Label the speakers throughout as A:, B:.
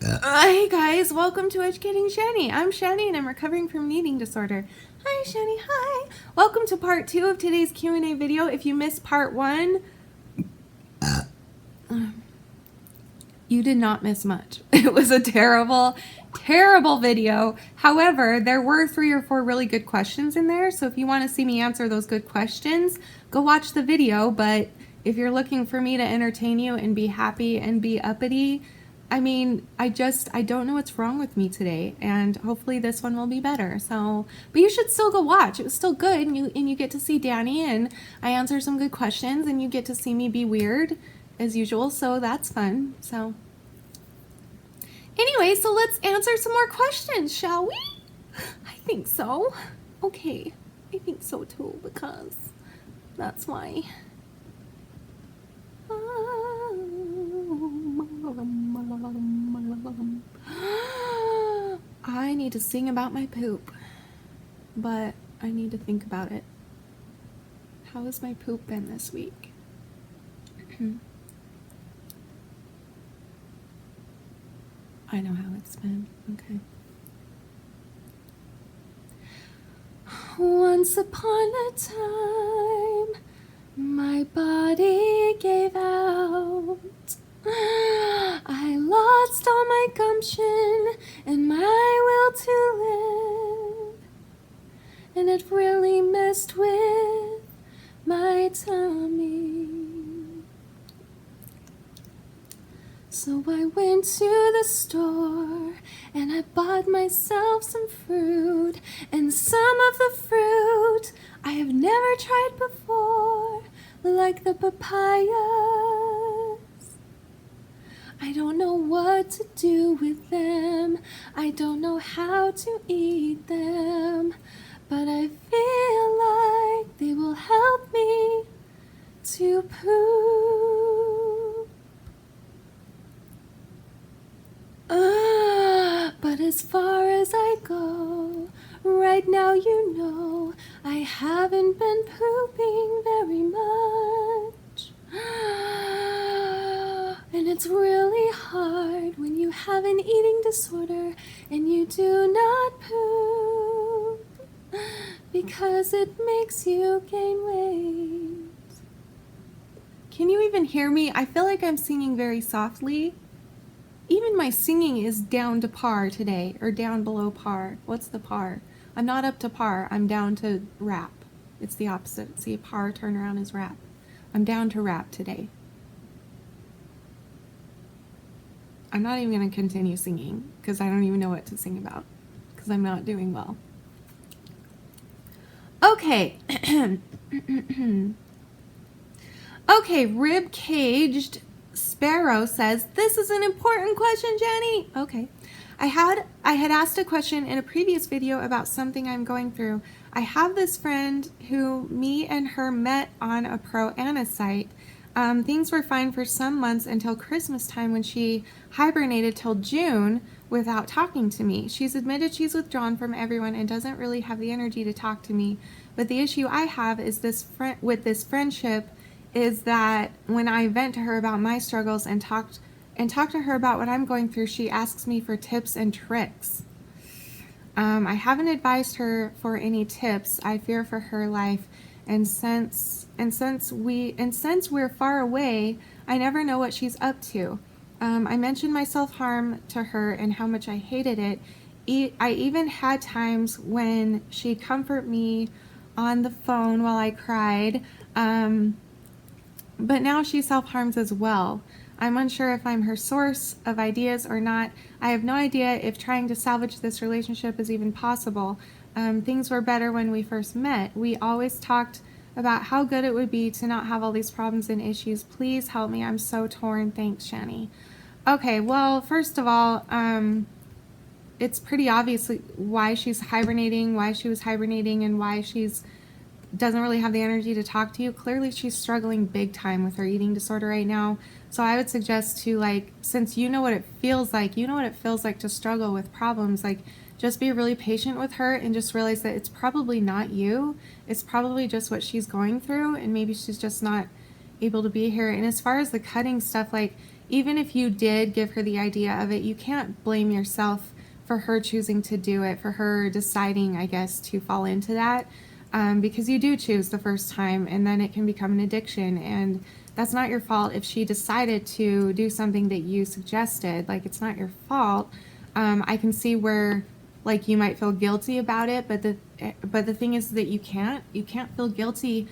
A: Hey guys, welcome to Educating Shanny. I'm Shanny and I'm recovering from an eating disorder. Hi Shanny, hi. Welcome to part 2 of today's Q&A video. If you missed part 1, you did not miss much. It was a terrible video. However, there were 3 or 4 really good questions in there. So if you want to see me answer those good questions, go watch the video. But if you're looking for me to entertain you and be happy and be uppity, I mean, I don't know what's wrong with me today, and hopefully this one will be better. So, but you should still go watch. It was still good, and you get to see Danny, and I answer some good questions, and you get to see me be weird as usual. So that's fun. So anyway, so let's answer some more questions, shall we? I think so. Okay, I think so too, because that's why. I need to sing about my poop, but I need to think about it. How has my poop been this week? I know how it's been. Okay. Once upon a time, my body gave out. I lost all my gumption and my will to live, and it really messed with my tummy. So I went to the store and I bought myself some fruit, and some of the fruit I have never tried before, like the papayas. I don't know what to do with them. I don't know how to eat them, but I feel like they will help me to poop. But as far as I go, right now you know I haven't been pooping very much. And it's really hard when you have an eating disorder and you do not poop, because it makes you gain weight. Can you even hear me? I feel like I'm singing very softly. Even my singing is down to par today, or down below par. What's the par? I'm not up to par. I'm down to rap. It's the opposite. See, par, turn around is rap. I'm down to rap today. I'm not even going to continue singing because I don't even know what to sing about because I'm not doing well. Okay. Okay, rib-caged Sparrow says, this is an important question, Jenny. Okay. I had asked a question in a previous video about something I'm going through. I have this friend who me and her met on a Pro-Ana site. Things were fine for some months until Christmas time, when she hibernated till June without talking to me. She's admitted she's withdrawn from everyone and doesn't really have the energy to talk to me. But the issue I have is with this friendship is that when I vent to her about my struggles and talk to her about what I'm going through, she asks me for tips and tricks. I haven't advised her for any tips. I fear for her life, and since we're far away, I never know what she's up to. I mentioned my self-harm to her and how much I hated it. I even had times when she'd comfort me on the phone while I cried, but now she self-harms as well. I'm unsure if I'm her source of ideas or not. I have no idea if trying to salvage this relationship is even possible. Things were better when we first met. We always talked about how good it would be to not have all these problems and issues. Please help me. I'm so torn. Thanks, Shanny. Okay, well, first of all, it's pretty obvious why she's hibernating, why she was hibernating, and why she's doesn't really have the energy to talk to you. Clearly she's struggling big time with her eating disorder right now. So I would suggest to, like, since you know what it feels like, to struggle with problems, like, just be really patient with her and just realize that it's probably not you. It's probably just what she's going through, and maybe she's just not able to be here. And as far as the cutting stuff, like, even if you did give her the idea of it, you can't blame yourself for her choosing to do it, for her deciding, I guess, to fall into that, because you do choose the first time, and then it can become an addiction, and that's not your fault if she decided to do something that you suggested. Like, it's not your fault. I can see where, like, you might feel guilty about it, but the thing is that you can't feel guilty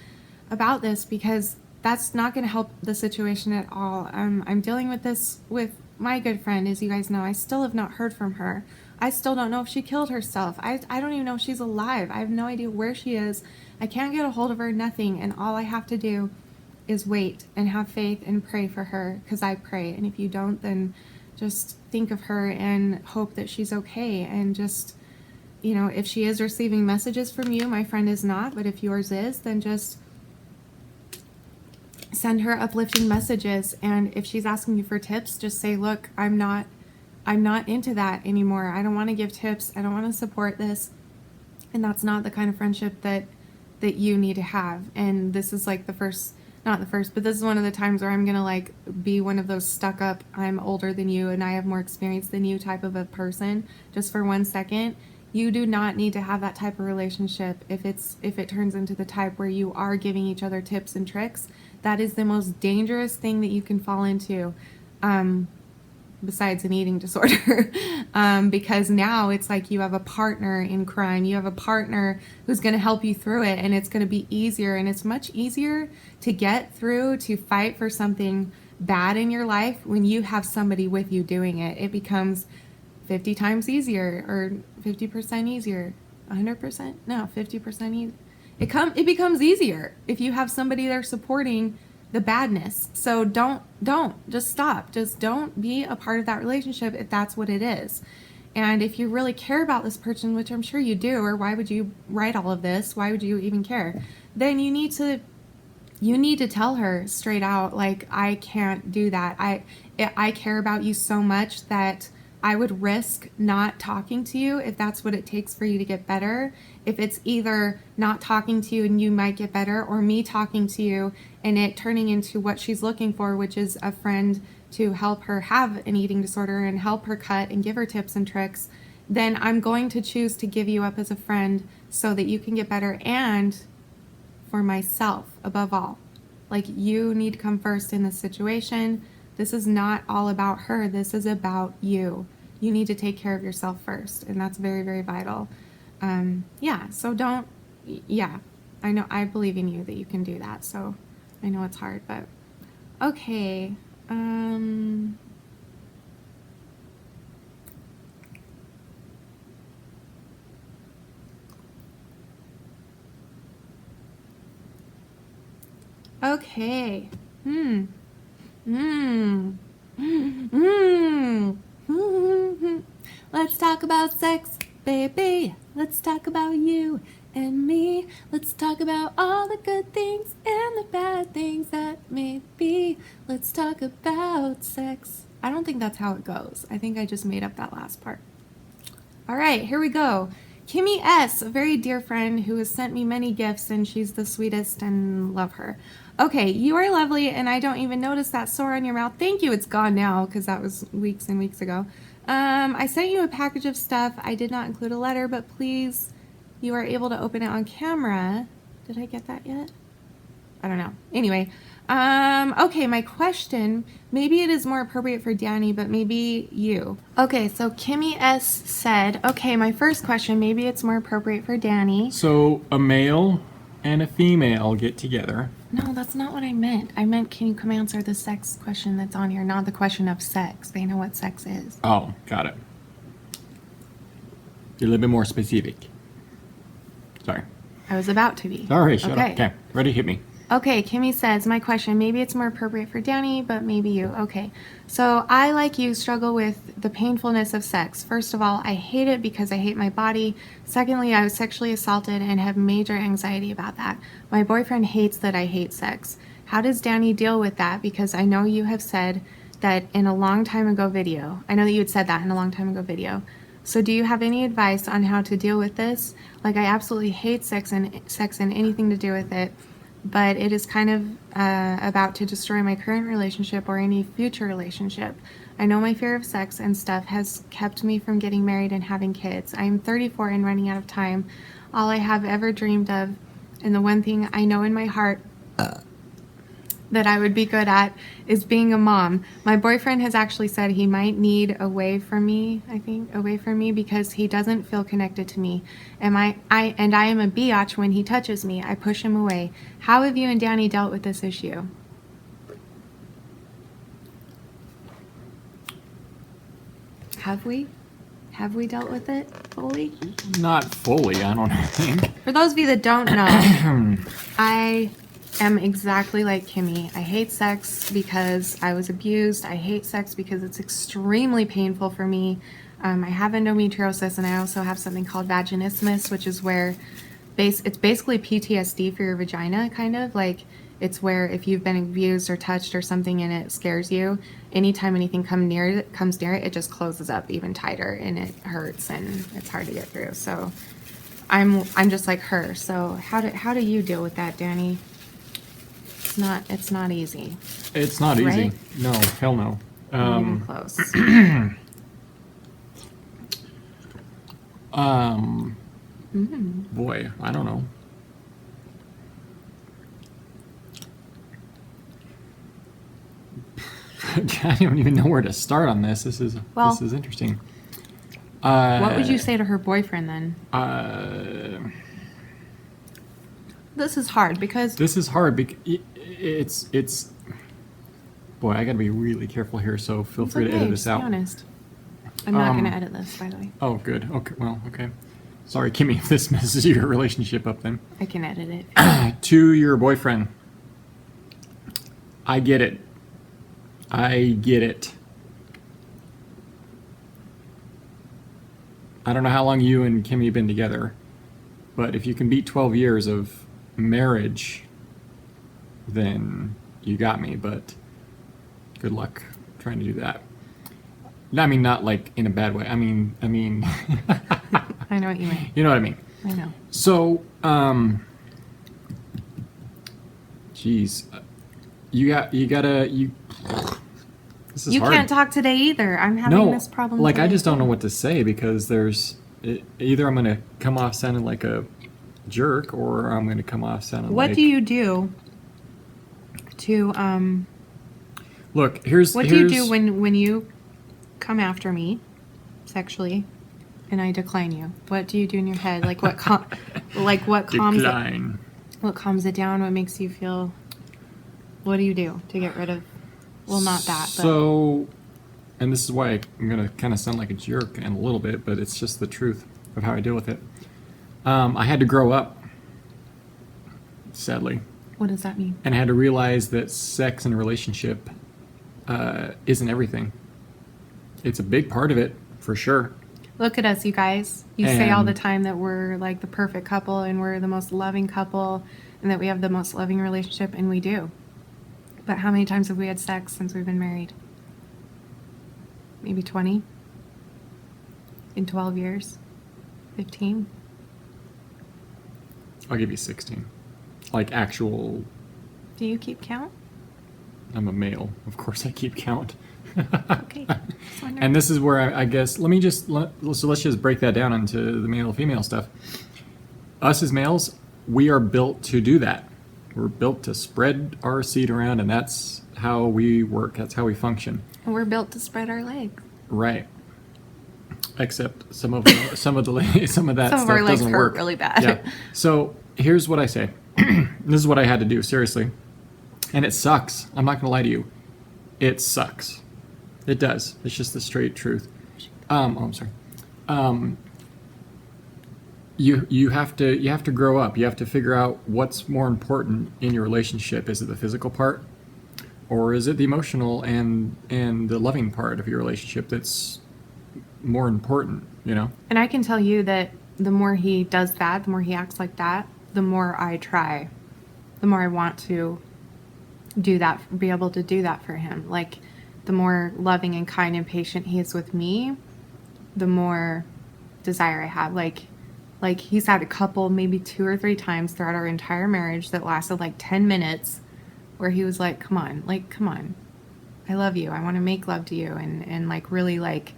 A: about this, because that's not going to help the situation at all. I'm dealing with this with my good friend, as you guys know. I still have not heard from her. I still don't know if she killed herself. I don't even know if she's alive. I have no idea where she is. I can't get a hold of her, nothing. And all I have to do is wait and have faith and pray for her, because I pray. And if you don't, then just think of her and hope that she's okay. And just, you know, if she is receiving messages from you, my friend is not, but if yours is, then just send her uplifting messages. And if she's asking you for tips, just say, look, I'm not into that anymore. I don't want to give tips. I don't want to support this. And that's not the kind of friendship that you need to have. And this is like not the first, but this is one of the times where I'm going to like be one of those stuck up, I'm older than you and I have more experience than you type of a person, just for 1 second. You do not need to have that type of relationship. If it turns into the type where you are giving each other tips and tricks, that is the most dangerous thing that you can fall into, besides an eating disorder. Because now it's like you have a partner in crime. You have a partner who's going to help you through it, and it's going to be easier, and it's much easier to get through, to fight for something bad in your life when you have somebody with you doing it. It becomes 50 times easier, or 50% easier, 100%, no, 50% easier. It becomes easier if you have somebody there supporting the badness. So don't just stop. Just don't be a part of that relationship if that's what it is. And if you really care about this person, which I'm sure you do, or why would you write all of this? Why would you even care? Then you need to tell her straight out, like, I can't do that. I care about you so much that I would risk not talking to you if that's what it takes for you to get better. If it's either not talking to you and you might get better, or me talking to you and it turning into what she's looking for, which is a friend to help her have an eating disorder and help her cut and give her tips and tricks, then I'm going to choose to give you up as a friend so that you can get better, and for myself above all. Like, you need to come first in this situation. This is not all about her. This is about you. You need to take care of yourself first, and that's very, very vital. I know, I believe in you that you can do that. So I know it's hard, but okay. Okay. Let's talk about sex, baby. Let's talk about you and me. Let's talk about all the good things and the bad things that may be. Let's talk about sex. I don't think that's how it goes. I think I just made up that last part. All right, here we go. Kimmy S., a very dear friend who has sent me many gifts, and she's the sweetest, and love her. Okay, you are lovely, and I don't even notice that sore on your mouth. Thank you. It's gone now, because that was weeks and weeks ago. I sent you a package of stuff. I did not include a letter, but please, you are able to open it on camera. Did I get that yet? I don't know. Anyway, okay, my question, maybe it is more appropriate for Danny, but maybe you. Okay, so Kimmy S. said, okay, my first question, maybe it's more appropriate for Danny.
B: So a male and a female get together.
A: No, that's not what I meant. I meant, can you come answer the sex question that's on here, not the question of sex. They know what sex is.
B: Oh, got it. You're a little bit more specific. Sorry.
A: I was about to be.
B: Sorry, shut up. Okay, ready, hit me.
A: Okay, Kimmy says, my question, maybe it's more appropriate for Danny, but maybe you. Okay, so I, like you, struggle with the painfulness of sex. First of all, I hate it because I hate my body. Secondly, I was sexually assaulted and have major anxiety about that. My boyfriend hates that I hate sex. How does Danny deal with that? Because I know you have said that in a long time ago video. I know that you had said that in a long time ago video. So do you have any advice on how to deal with this? Like, I absolutely hate sex and anything to do with it. but it is kind of about to destroy my current relationship or any future relationship. I know my fear of sex and stuff has kept me from getting married and having kids. I am 34 and running out of time. All I have ever dreamed of, and the one thing I know in my heart that I would be good at, is being a mom. My boyfriend has actually said he might need away from me, because he doesn't feel connected to me. I am a biatch when he touches me. I push him away. How have you and Danny dealt with this issue? Have we? Have we dealt with it fully?
B: Not fully, I don't think.
A: For those of you that don't know, I am exactly like Kimmy. I hate sex because I was abused. I hate sex because it's extremely painful for me. I have endometriosis, and I also have something called vaginismus, which is where it's basically PTSD for your vagina, kind of. Like, it's where if you've been abused or touched or something and it scares you, anytime anything comes near it, it just closes up even tighter, and it hurts and it's hard to get through. So I'm just like her. So how do you deal with that, Danny? It's not easy.
B: It's not easy.
A: Right?
B: No, hell no.
A: Not even close.
B: Boy, I don't know. I don't even know where to start on this. This is interesting.
A: What would you say to her boyfriend then? This is hard because
B: it's. Boy, I gotta be really careful here. So feel free to edit this out.
A: Be honest. I'm not gonna edit this, by the way.
B: Oh, good. Okay. Well, okay. Sorry, Kimmy, if this messes your relationship up, then.
A: I can edit it.
B: To your boyfriend. I get it. I don't know how long you and Kimmy have been together, but if you can beat 12 years of marriage, then you got me, but good luck trying to do that. I mean, not like in a bad way. I mean.
A: I know what you mean.
B: You know what I mean?
A: I know.
B: So, geez, this is
A: You
B: hard.
A: can't talk today either. I'm having this problem.
B: Like,
A: today
B: I just don't know
A: too.
B: what to say because either I'm going to come off sounding like a jerk or I'm going to come off sounding
A: What
B: like...
A: do you do to
B: Look, here's...
A: What do you do when you come after me sexually and I decline you? What do you do in your head? Like what calms
B: Decline.
A: What calms it down? What makes you feel? What do you do to get rid of? Well, not that.
B: So, and this is why I'm gonna kind of sound like a jerk in a little bit, but it's just the truth of how I deal with it. I had to grow up, sadly.
A: What does that mean?
B: And I had to realize that sex in a relationship isn't everything. It's a big part of it, for sure.
A: Look at us, you guys. You say all the time that we're like the perfect couple and we're the most loving couple and that we have the most loving relationship, and we do. But how many times have we had sex since we've been married? Maybe 20? In 12 years? 15?
B: I'll give you 16. Like actual...
A: Do you keep count?
B: I'm a male. Of course I keep count.
A: Okay.
B: And this is where I guess, let's just break that down into the male-female stuff. Us as males, we are built to do that. We're built to spread our seed around, and that's how we work. That's how we function.
A: And we're built to spread our legs.
B: Right. Except some of that stuff
A: Some of our legs
B: doesn't
A: hurt
B: work
A: really bad.
B: Yeah. So here's what I say. This is what I had to do, seriously. And it sucks. I'm not going to lie to you. It sucks. It does. It's just the straight truth. I'm sorry. You have to grow up. You have to figure out what's more important in your relationship. Is it the physical part, or is it the emotional and the loving part of your relationship that's more important? You know.
A: And I can tell you that the more he does that, the more he acts like that, the more I try, the more I want to do that, be able to do that for him. Like, the more loving and kind and patient he is with me, the more desire I have. Like, Like, he's had a couple, maybe 2 or 3 times throughout our entire marriage that lasted like 10 minutes where he was like, come on, I love you, I want to make love to you, and like really like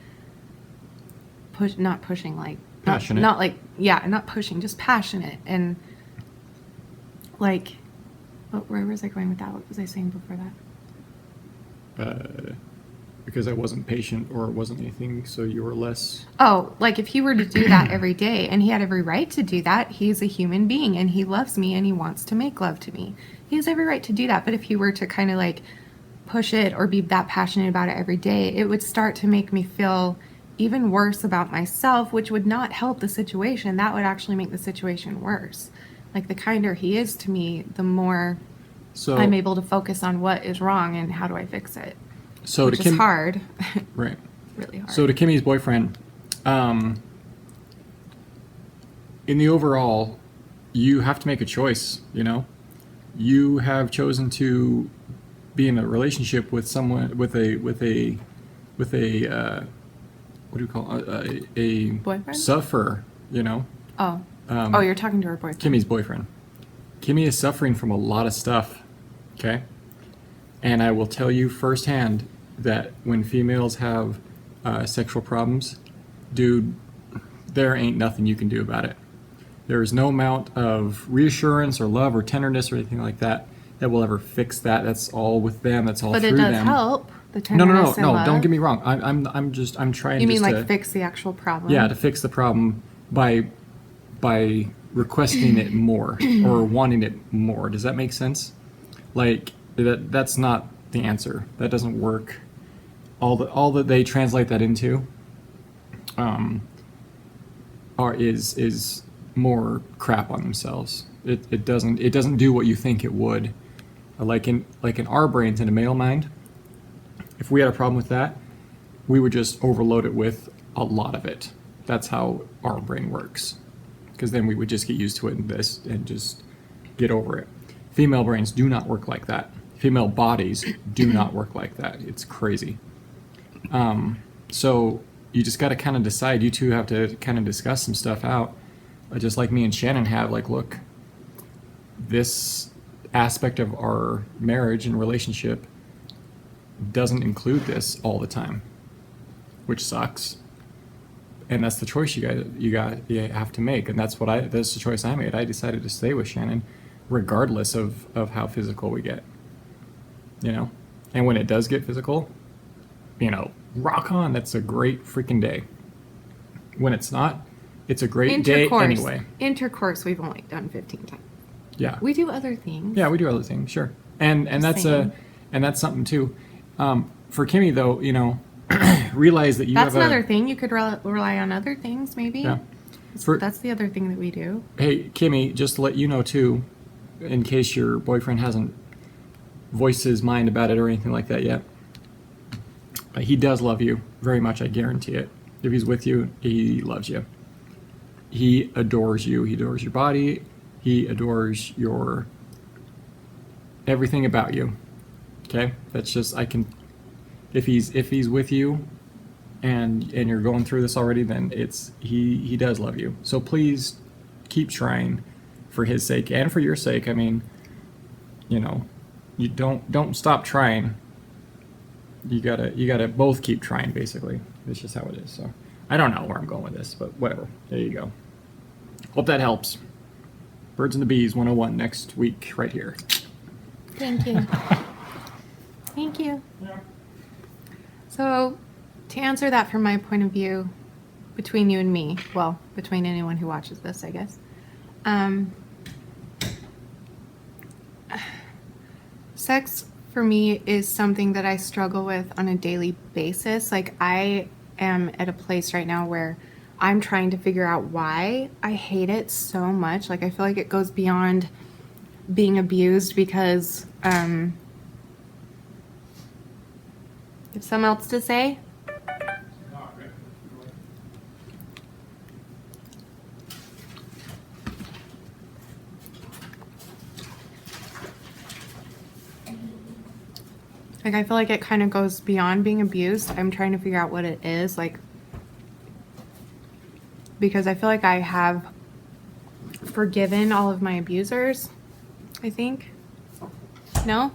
A: not pushing, like
B: Passionate.
A: not like, yeah, not pushing, just passionate. And like, where was I going with that? What was I saying before that?
B: Because I wasn't patient or it wasn't anything, so you were less.
A: Oh, like if he were to do that every day, and he had every right to do that, he's a human being and he loves me and he wants to make love to me. He has every right to do that. But if he were to kind of like push it or be that passionate about it every day, it would start to make me feel even worse about myself, which would not help the situation. That would actually make the situation worse. Like, the kinder he is to me, the more I'm able to focus on what is wrong and how do I fix it.
B: So
A: which is hard.
B: Right.
A: Really hard.
B: So to Kimmy's boyfriend, in the overall, you have to make a choice, you know? You have chosen to be in a relationship with someone, with a what do you call it? A
A: boyfriend?
B: Sufferer, you know?
A: Oh. You're talking to her boyfriend.
B: Kimmy's boyfriend. Kimmy is suffering from a lot of stuff, okay? And I will tell you firsthand that when females have sexual problems, dude, there ain't nothing you can do about it. There is no amount of reassurance or love or tenderness or anything like that that will ever fix that. That's all with them. That's all
A: but
B: through them.
A: But it does help. The
B: No,
A: tenderness and love.
B: Don't get me wrong. I'm trying.
A: You mean
B: just
A: like
B: to,
A: fix the actual problem?
B: Yeah, to fix the problem by requesting it more or wanting it more. Does that make sense? Like that's not the answer. That doesn't work. All that they translate that into is more crap on themselves. It doesn't do what you think it would. Like in our brains, in a male mind, if we had a problem with that, we would just overload it with a lot of it. That's how our brain works. Because then we would just get used to it and just get over it. Female brains do not work like that. Female bodies do not work like that. It's crazy. So you just got to kind of decide. You two have to kind of discuss some stuff out, just like me and Shannon have. Like, look, this aspect of our marriage and relationship doesn't include this all the time, which sucks. And that's the choice you have to make. And that's the choice I made. I decided to stay with Shannon, regardless of how physical we get. You know, and when it does get physical, you know, rock on. That's a great freaking day. When it's not, it's a great day anyway.
A: Intercourse, we've only done 15 times.
B: Yeah.
A: We do other things.
B: Yeah, we do other things, sure. And that's something too. For Kimmy though, you know, realize that
A: that's another thing. You could rely on other things, maybe.
B: Yeah.
A: That's the other thing that we do.
B: Hey, Kimmy, just to let you know too, in case your boyfriend hasn't voiced his mind about it or anything like that yet, he does love you very much. I guarantee it. If he's with you, he loves you. He adores you. He adores your body. He adores your everything about you. Okay, that's just if he's with you, and you're going through this already, then he does love you. So please keep trying, for his sake and for your sake. I mean, you know, you don't stop trying. You gotta both keep trying. Basically, it's just how it is. So I don't know where I'm going with this, but whatever. There you go. Hope that helps. Birds and the Bees 101 next week right here.
A: Thank you. Thank you.
B: Yeah.
A: So, to answer that from my point of view, between you and me, well, between anyone who watches this, I guess, sex for me is something that I struggle with on a daily basis. Like, I am at a place right now where I'm trying to figure out why I hate it so much. Like, I feel like it goes beyond being abused because, you have something else to say? Like, I feel like it kind of goes beyond being abused. I'm trying to figure out what it is, like, because I feel like I have forgiven all of my abusers, I think. No?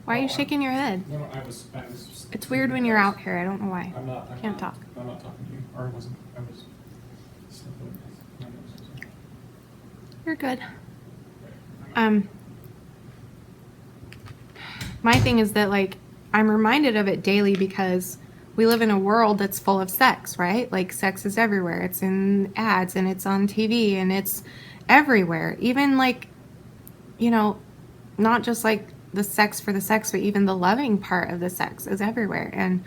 A: Why are you shaking your head?
B: No, I was.
A: It's weird when you're out here. I don't know why. Can't talk.
B: I'm not talking to you. Or I wasn't. I was.
A: You're good. My thing is that, like, I'm reminded of it daily because we live in a world that's full of sex, right? Like, sex is everywhere. It's in ads and it's on TV and it's everywhere. Even, like, you know, not just like the sex for the sex, but even the loving part of the sex is everywhere. And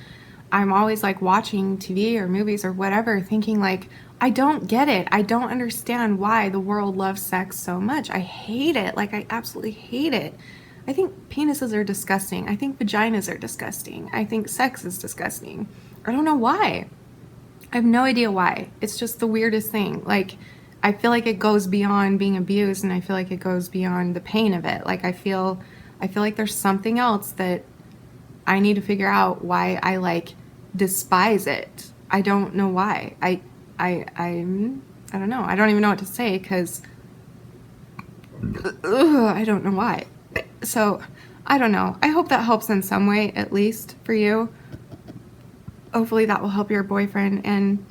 A: I'm always like watching TV or movies or whatever, thinking like, I don't get it. I don't understand why the world loves sex so much. I hate it. Like, I absolutely hate it. I think penises are disgusting. I think vaginas are disgusting. I think sex is disgusting. I don't know why. I have no idea why. It's just the weirdest thing. Like, I feel like it goes beyond being abused, and I feel like it goes beyond the pain of it. Like, I feel like there's something else that I need to figure out why I like despise it. I don't know why. I don't know. I don't even know what to say because I don't know why. So, I don't know. I hope that helps in some way, at least for you. Hopefully that will help your boyfriend. And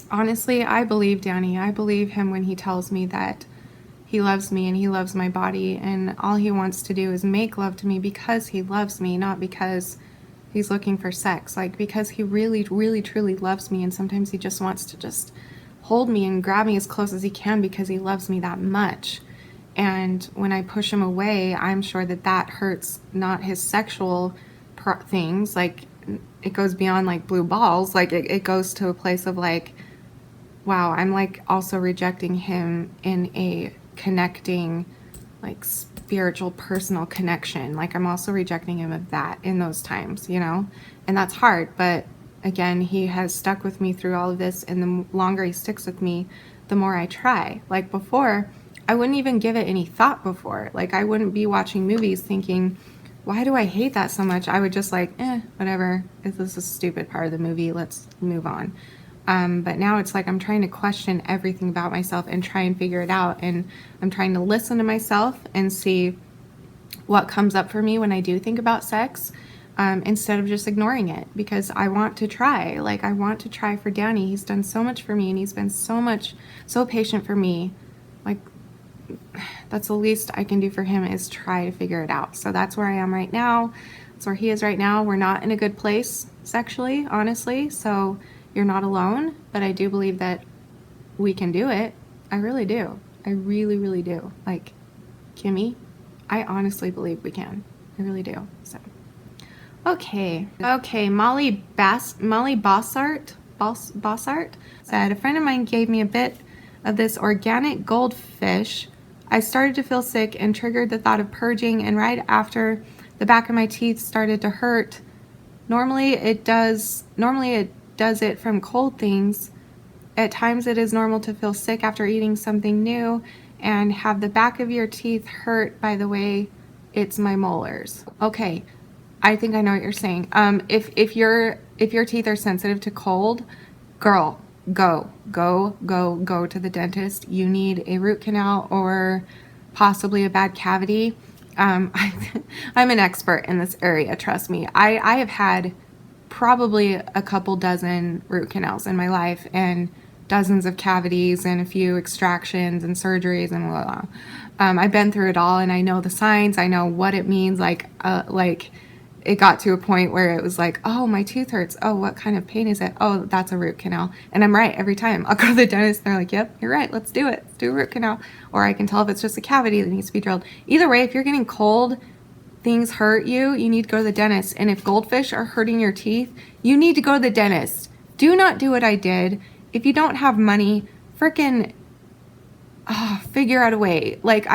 A: honestly, I believe Danny. I believe him when he tells me that he loves me and he loves my body, and all he wants to do is make love to me because he loves me, not because he's looking for sex. Like, because he really, really, truly loves me, and sometimes he just wants to just hold me and grab me as close as he can because he loves me that much. And when I push him away, I'm sure that that hurts not his sexual things. Like, it goes beyond like blue balls. Like, it goes to a place of like, wow, I'm like also rejecting him in a connecting, like, spiritual, personal connection. Like, I'm also rejecting him of that in those times, you know? And that's hard. But again, he has stuck with me through all of this. And the longer he sticks with me, the more I try. Like, before, I wouldn't even give it any thought before. Like, I wouldn't be watching movies thinking, why do I hate that so much? I would just like, whatever. This is a stupid part of the movie. Let's move on. But now it's like I'm trying to question everything about myself and try and figure it out. And I'm trying to listen to myself and see what comes up for me when I do think about sex, instead of just ignoring it, because I want to try. Like, I want to try for Danny. He's done so much for me, and he's been so patient for me. Like, that's the least I can do for him is try to figure it out. So that's where I am right now. That's where he is right now. We're not in a good place sexually, honestly. So you're not alone, but I do believe that we can do it. I really do. I really, really do. Like, Kimmy, I honestly believe we can. I really do. So, okay. Molly Bossart said, a friend of mine gave me a bit of this organic goldfish. I started to feel sick and triggered the thought of purging, and right after, the back of my teeth started to hurt. Normally it does it from cold things. At times it is normal to feel sick after eating something new and have the back of your teeth hurt. By the way, it's my molars. Okay, I think I know what you're saying. If your teeth are sensitive to cold, girl, go to the dentist. You need a root canal or possibly a bad cavity. I'm an expert in this area, trust me. I have had probably a couple dozen root canals in my life and dozens of cavities and a few extractions and surgeries and blah, blah. I've been through it all, and I know the signs. I know what it means. Like it got to a point where it was like, oh, my tooth hurts. Oh, what kind of pain is it? Oh, that's a root canal. And I'm right every time. I'll go to the dentist and they're like, yep, you're right. Let's do it. Let's do a root canal. Or I can tell if it's just a cavity that needs to be drilled. Either way, if you're getting cold, things hurt you, you need to go to the dentist. And if goldfish are hurting your teeth, you need to go to the dentist. Do not do what I did. If you don't have money, frickin' figure out a way. Like,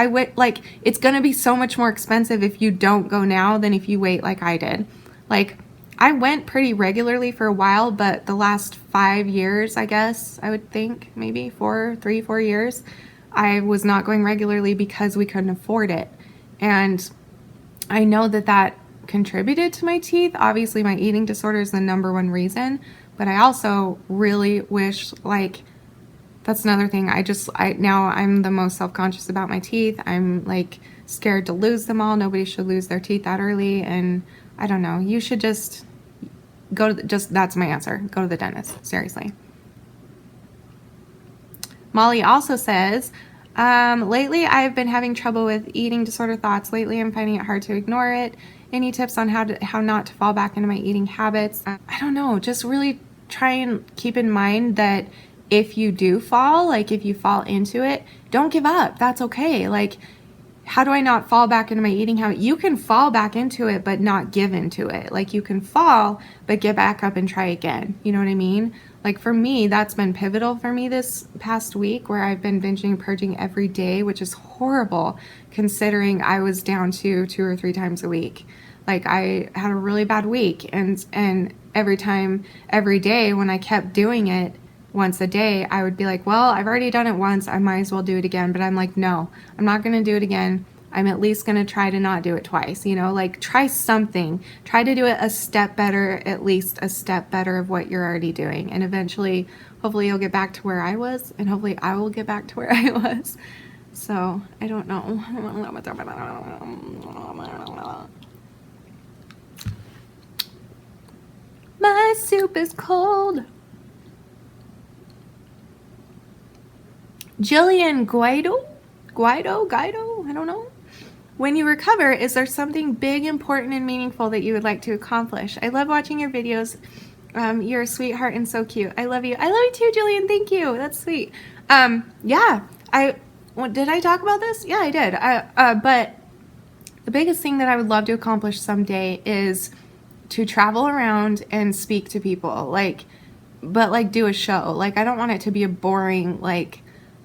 A: it's gonna be so much more expensive if you don't go now than if you wait like I did. Like, I went pretty regularly for a while, but the last 5 years, I guess, I would think, maybe 4 years, I was not going regularly because we couldn't afford it. And I know that contributed to my teeth. Obviously, my eating disorder is the #1 reason, but I also really wish, like, That's another thing. Now I'm the most self-conscious about my teeth. I'm like scared to lose them all. Nobody should lose their teeth that early. And I don't know. You should just go to that's my answer. Go to the dentist. Seriously. Molly also says, lately I've been having trouble with eating disorder thoughts. Lately I'm finding it hard to ignore it. Any tips on how not to fall back into my eating habits? I don't know. Just really try and keep in mind that if you do fall, like if you fall into it, don't give up. That's okay. Like, how do I not fall back into my eating habit? You can fall back into it, but not give into it. Like, you can fall, but get back up and try again. You know what I mean? Like, for me, that's been pivotal for me this past week, where I've been binging and purging every day, which is horrible considering I was down to 2 or 3 times a week. Like, I had a really bad week, and every day when I kept doing it once a day, I would be like, well, I've already done it once, I might as well do it again. But I'm like, no, I'm not going to do it again. I'm at least going to try to not do it twice, you know, like try something, try to do it a step better, at least a step better of what you're already doing. And eventually, hopefully you'll get back to where I was, and hopefully I will get back to where I was. So I don't know. My soup is cold. Jillian Guido, I don't know. When you recover, is there something big, important, and meaningful that you would like to accomplish? I love watching your videos. You're a sweetheart and so cute. I love you. I love you too, Jillian. Thank you. That's sweet. Yeah, did I talk about this? Yeah, I did. But the biggest thing that I would love to accomplish someday is to travel around and speak to people, but do a show. Like, I don't want it to be a boring,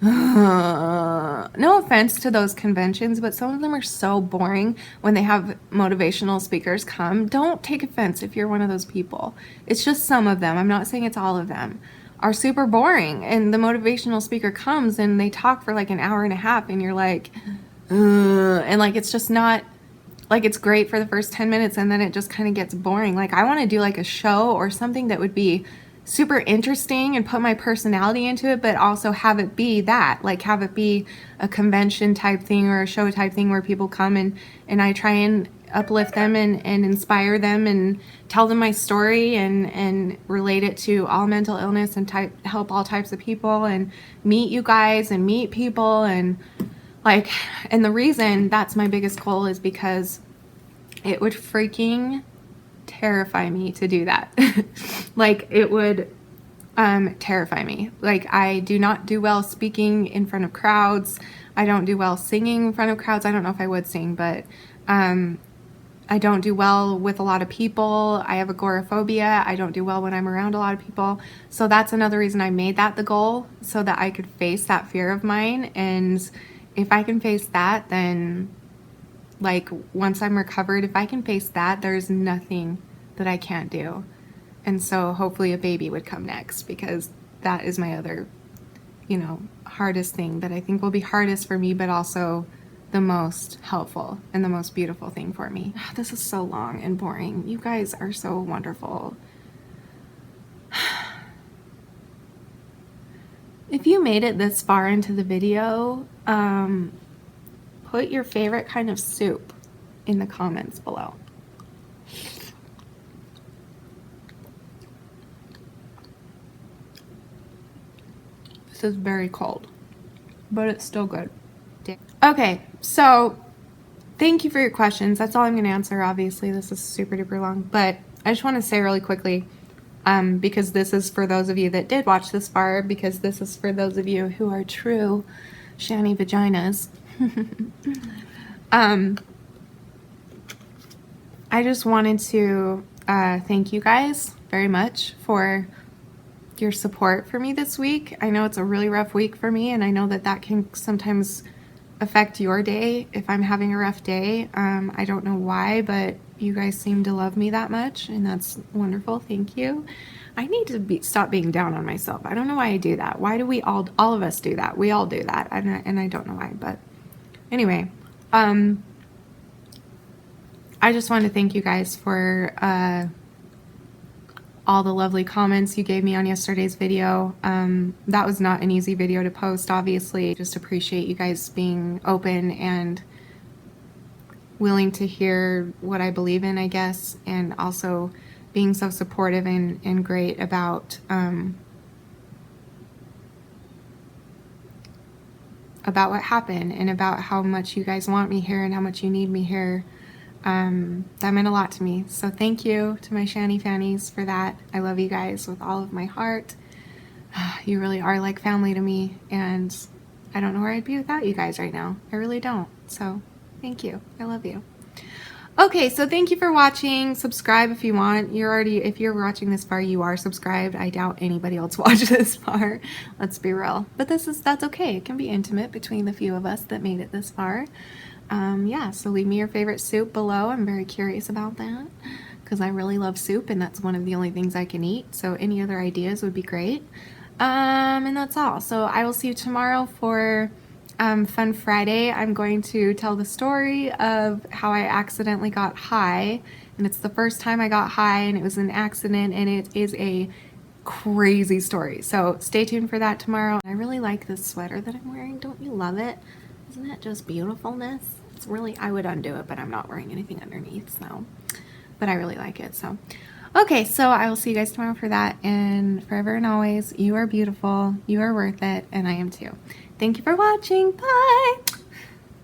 A: no offense to those conventions, but some of them are so boring when they have motivational speakers come. Don't take offense if you're one of those people. It's just some of them. I'm not saying it's all of them. Are super boring, and the motivational speaker comes and they talk for like an hour and a half, and you're like, and like it's just not like, it's great for the first 10 minutes and then it just kind of gets boring. Like, I want to do like a show or something that would be super interesting and put my personality into it, but also have it be that, like, have it be a convention type thing or a show type thing where people come and I try and uplift them and inspire them and tell them my story and relate it to all mental illness and help all types of people and meet you guys and meet people. And the reason that's my biggest goal is because it would freaking terrify me to do that. Like, it would terrify me. Like, I do not do well speaking in front of crowds. I don't do well singing in front of crowds. I don't know if I would sing, but I don't do well with a lot of people. I have agoraphobia. I don't do well when I'm around a lot of people. So that's another reason I made that the goal, so that I could face that fear of mine. And if I can face that, then, like, once I'm recovered, if I can face that, there's nothing that I can't do. And so hopefully a baby would come next, because that is my other, hardest thing that I think will be hardest for me, but also the most helpful and the most beautiful thing for me. This is so long and boring. You guys are so wonderful. If you made it this far into the video, put your favorite kind of soup in the comments below. This is very cold, but it's still good. Okay, so thank you for your questions. That's all I'm going to answer. Obviously, this is super duper long, but I just want to say really quickly, because this is for those of you that did watch this far, because this is for those of you who are true Shanny vaginas. I just wanted to thank you guys very much for your support for me this week. I know it's a really rough week for me, and I know that can sometimes affect your day if I'm having a rough day. I don't know why, but you guys seem to love me that much, and that's wonderful. Thank you. I need to stop being down on myself. I don't know why I do that. Why do we all of us do that? We all do that, and I don't know why, but anyway, I just want to thank you guys for all the lovely comments you gave me on yesterday's video. That was not an easy video to post, obviously. Just appreciate you guys being open and willing to hear what I believe in, I guess, and also being so supportive and great about what happened and about how much you guys want me here and how much you need me here. That meant a lot to me. So thank you to my Shanny Fannies for that. I love you guys with all of my heart. You really are like family to me, and I don't know where I'd be without you guys right now. I really don't. So thank you. I love you. Okay, so thank you for watching. Subscribe if you want. If you're watching this far, you are subscribed. I doubt anybody else watched this far. Let's be real. But that's okay. It can be intimate between the few of us that made it this far. Yeah, so leave me your favorite soup below. I'm very curious about that because I really love soup, and that's one of the only things I can eat. So any other ideas would be great. And that's all. So I will see you tomorrow for Fun Friday. I'm going to tell the story of how I accidentally got high, and it's the first time I got high, and it was an accident, and it is a crazy story. So stay tuned for that tomorrow. I really like this sweater that I'm wearing. Don't you love it? Isn't that just beautifulness? It's really, I would undo it, but I'm not wearing anything underneath, so, but I really like it. So okay, so I will see you guys tomorrow for that, and forever and always, you are beautiful, you are worth it, and I am too. Thank you for watching. Bye!